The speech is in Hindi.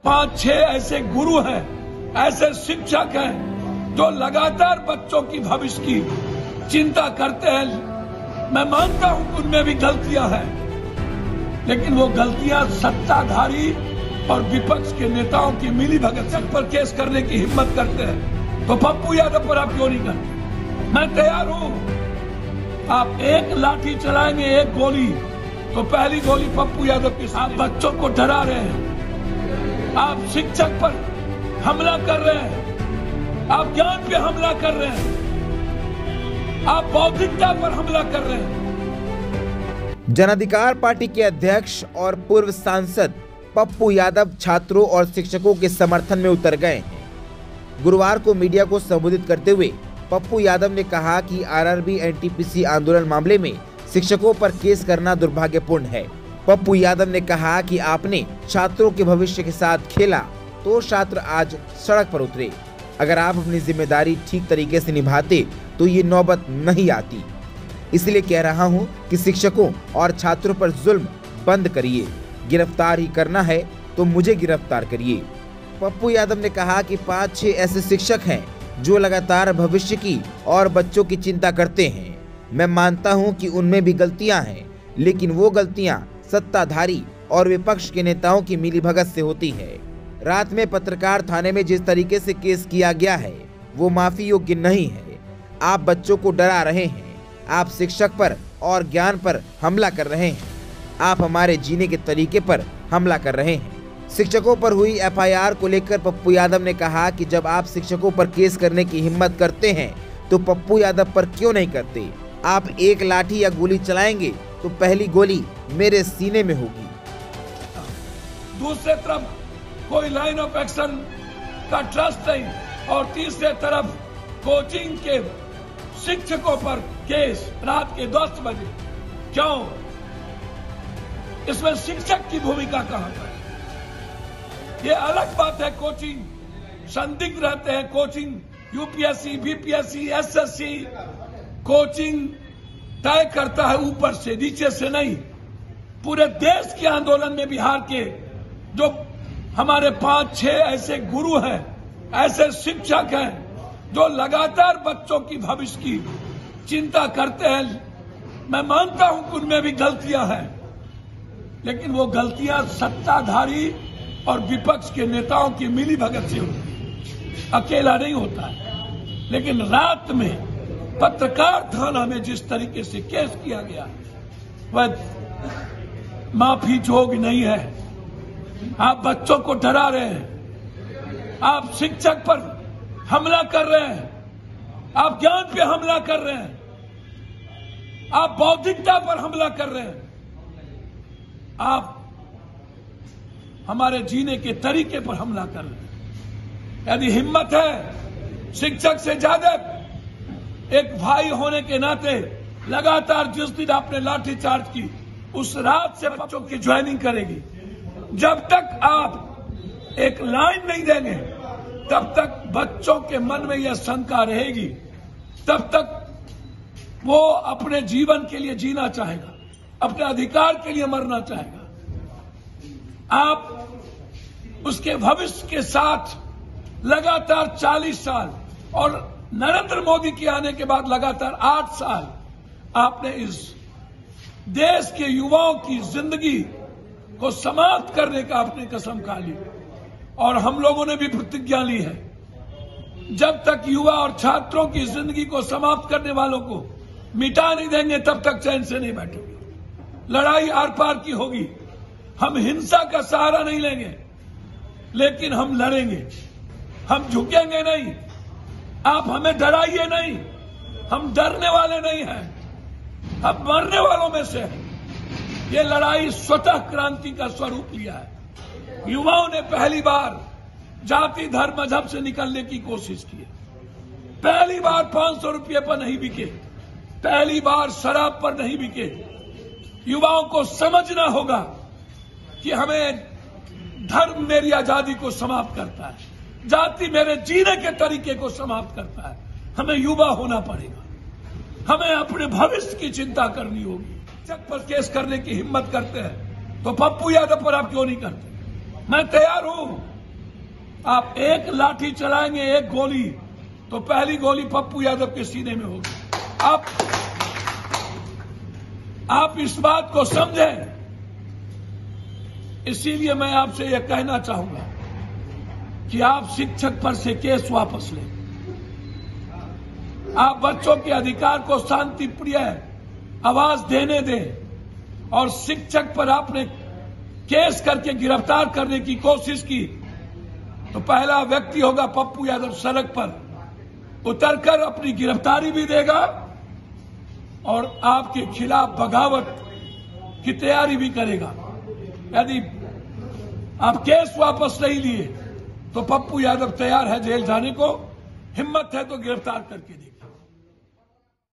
5-6 ऐसे गुरु हैं, ऐसे शिक्षक हैं जो लगातार बच्चों की भविष्य की चिंता करते हैं। मैं मानता हूं कि उनमें भी गलतियां हैं, लेकिन वो गलतियां सत्ताधारी और विपक्ष के नेताओं की मिलीभगत पर केस करने की हिम्मत करते हैं। तो पप्पू यादव पर आप क्यों नहीं करते? मैं तैयार हूं। आप एक लाठी चलाएंगे, एक गोली, तो पहली गोली पप्पू यादव के साथ। बच्चों को डरा रहे हैं, आप शिक्षक पर हमला कर रहे हैं, आप ज्ञान पे हमला कर रहे हैं, आप बौद्धिकता पर हमला कर रहे हैं। जन अधिकार पार्टी के अध्यक्ष और पूर्व सांसद पप्पू यादव छात्रों और शिक्षकों के समर्थन में उतर गए हैं। गुरुवार को मीडिया को संबोधित करते हुए पप्पू यादव ने कहा कि आरआरबी एनटीपीसी आंदोलन मामले में शिक्षकों पर केस करना दुर्भाग्यपूर्ण है। पप्पू यादव ने कहा कि आपने छात्रों के भविष्य के साथ खेला तो छात्र आज सड़क पर उतरे। अगर आप अपनी जिम्मेदारी ठीक तरीके से निभाते तो ये नौबत नहीं आती। इसलिए कह रहा हूं कि शिक्षकों और छात्रों पर जुल्म बंद करिए। गिरफ्तार ही करना है तो मुझे गिरफ्तार करिए। पप्पू यादव ने कहा कि 5-6 ऐसे शिक्षक हैं जो लगातार भविष्य की और बच्चों की चिंता करते हैं। मैं मानता हूं कि उनमें भी गलतियां हैं, लेकिन वो गलतियां सत्ताधारी और विपक्ष के नेताओं की मिलीभगत से होती है। रात में पत्रकार थाने में जिस तरीके से केस किया गया है वो माफी योग्य नहीं है। आप बच्चों को डरा रहे हैं, आप शिक्षक पर और ज्ञान पर हमला कर रहे हैं, आप हमारे जीने के तरीके पर हमला कर रहे हैं। शिक्षकों पर हुई एफआईआर को लेकर पप्पू यादव ने कहा कि जब आप शिक्षकों पर केस करने की हिम्मत करते हैं तो पप्पू यादव पर क्यों नहीं करते? आप एक लाठी या गोली चलाएंगे तो पहली गोली मेरे सीने में होगी। दूसरे तरफ कोई लाइन ऑफ एक्शन का ट्रस्ट नहीं, और तीसरे तरफ कोचिंग के शिक्षकों पर केस रात के 10 बजे। क्यों? इसमें शिक्षक की भूमिका कहां पर? ये अलग बात है। कोचिंग संदिग्ध रहते हैं, coaching UPSC, BPSC, SSC coaching तय करता है ऊपर से, नीचे से नहीं। पूरे देश के आंदोलन में बिहार के जो हमारे 5-6 ऐसे गुरु हैं, ऐसे शिक्षक हैं जो लगातार बच्चों की भविष्य की चिंता करते हैं। मैं मानता हूं कि उनमें भी गलतियां हैं, लेकिन वो गलतियां सत्ताधारी और विपक्ष के नेताओं की मिलीभगत से होती है, अकेला नहीं होता है। लेकिन रात में पत्रकार थाना में जिस तरीके से केस किया गया वह माफी योग्य नहीं है। आप बच्चों को डरा रहे हैं, आप शिक्षक पर हमला कर रहे हैं, आप ज्ञान पे हमला कर रहे हैं, आप बौद्धिकता पर हमला कर रहे हैं, आप हमारे जीने के तरीके पर हमला कर रहे हैं। यदि हिम्मत है, शिक्षक से ज्यादा एक भाई होने के नाते लगातार जिस दिन आपने लाठी चार्ज की उस रात से बच्चों की ज्वाइनिंग करेगी। जब तक आप एक लाइन नहीं देंगे तब तक बच्चों के मन में यह शंका रहेगी, तब तक वो अपने जीवन के लिए जीना चाहेगा, अपने अधिकार के लिए मरना चाहेगा। आप उसके भविष्य के साथ लगातार 40 साल और नरेंद्र मोदी के आने के बाद लगातार 8 साल आपने इस देश के युवाओं की जिंदगी को समाप्त करने का आपने कसम खा ली, और हम लोगों ने भी प्रतिज्ञा ली है जब तक युवा और छात्रों की जिंदगी को समाप्त करने वालों को मिटा नहीं देंगे तब तक चैन से नहीं बैठेंगे। लड़ाई आर पार की होगी। हम हिंसा का सहारा नहीं लेंगे, लेकिन हम लड़ेंगे, हम झुकेंगे नहीं। आप हमें डराइए नहीं, हम डरने वाले नहीं हैं, हम मरने वालों में से हैं। ये लड़ाई स्वतः क्रांति का स्वरूप लिया है। युवाओं ने पहली बार जाति धर्म मजहब से निकलने की कोशिश की। पहली बार 500 रुपये पर नहीं बिके, पहली बार शराब पर नहीं बिके। युवाओं को समझना होगा कि हमें धर्म मेरी आजादी को समाप्त करता है, जाति मेरे जीने के तरीके को समाप्त करता है। हमें युवा होना पड़ेगा, हमें अपने भविष्य की चिंता करनी होगी। शिक्षक पर केस करने की हिम्मत करते हैं तो पप्पू यादव पर आप क्यों नहीं करते? मैं तैयार हूं। आप एक लाठी चलाएंगे, एक गोली, तो पहली गोली पप्पू यादव के सीने में होगी। आप इस बात को समझें। इसीलिए मैं आपसे यह कहना चाहूंगा कि आप शिक्षक पर से केस वापस लें। आप बच्चों के अधिकार को शांति प्रिय आवाज देने दें। और शिक्षक पर आपने केस करके गिरफ्तार करने की कोशिश की तो पहला व्यक्ति होगा पप्पू यादव सड़क पर उतरकर अपनी गिरफ्तारी भी देगा और आपके खिलाफ बगावत की तैयारी भी करेगा। यदि आप केस वापस नहीं लिए तो पप्पू यादव तैयार है जेल जाने को। हिम्मत है तो गिरफ्तार करके देखिए।